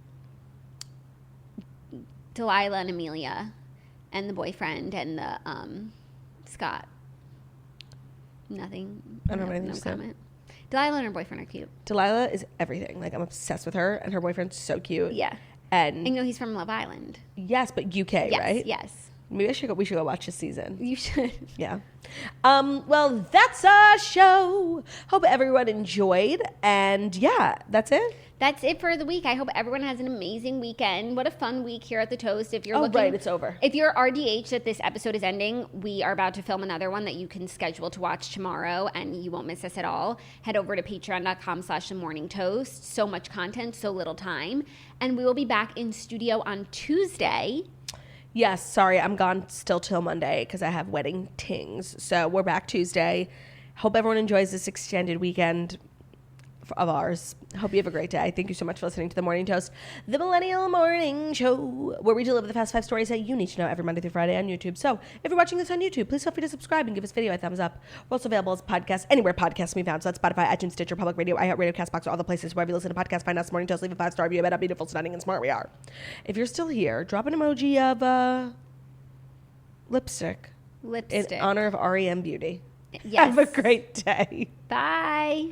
Delilah and Amelia and the boyfriend and the Scott. Nothing. I don't have anything no to say. comment. Delilah and her boyfriend are cute. Delilah is everything. Like I'm obsessed with her, and her boyfriend's so cute. Yeah. And You know he's from Love Island. yes, but UK, Yes, right? yes. Maybe we should go watch this season. You should. Yeah. Well, that's our show. Hope everyone enjoyed. And yeah, that's it. That's it for the week. I hope everyone has an amazing weekend. What a fun week here at the Toast. If you're Oh, looking, right, it's over. If you're RDH that this episode is ending, we are about to film another one that you can schedule to watch tomorrow, and you won't miss us at all. Head over to patreon.com/themorningtoast. So much content, so little time. And we will be back in studio on Tuesday. Yes, sorry, I'm gone still till Monday because I have wedding tings. So we're back Tuesday. Hope everyone enjoys this extended weekend of ours. Hope you have a great day. Thank you so much for listening to The Morning Toast, the Millennial Morning Show, where we deliver the fast 5 stories that you need to know every Monday through Friday on YouTube. So if you're watching this on YouTube, please feel free to subscribe and give this video a thumbs up. We're also available as podcasts anywhere podcasts can be found. So that's Spotify, iTunes, Stitcher, Public Radio, iHeartRadio, CastBox, or all the places wherever you listen to podcasts. Find us, Morning Toast, leave a 5-star review about how beautiful, stunning, and smart we are. If you're still here, drop an emoji of lipstick in honor of REM Beauty. Yes. Have a great day. Bye.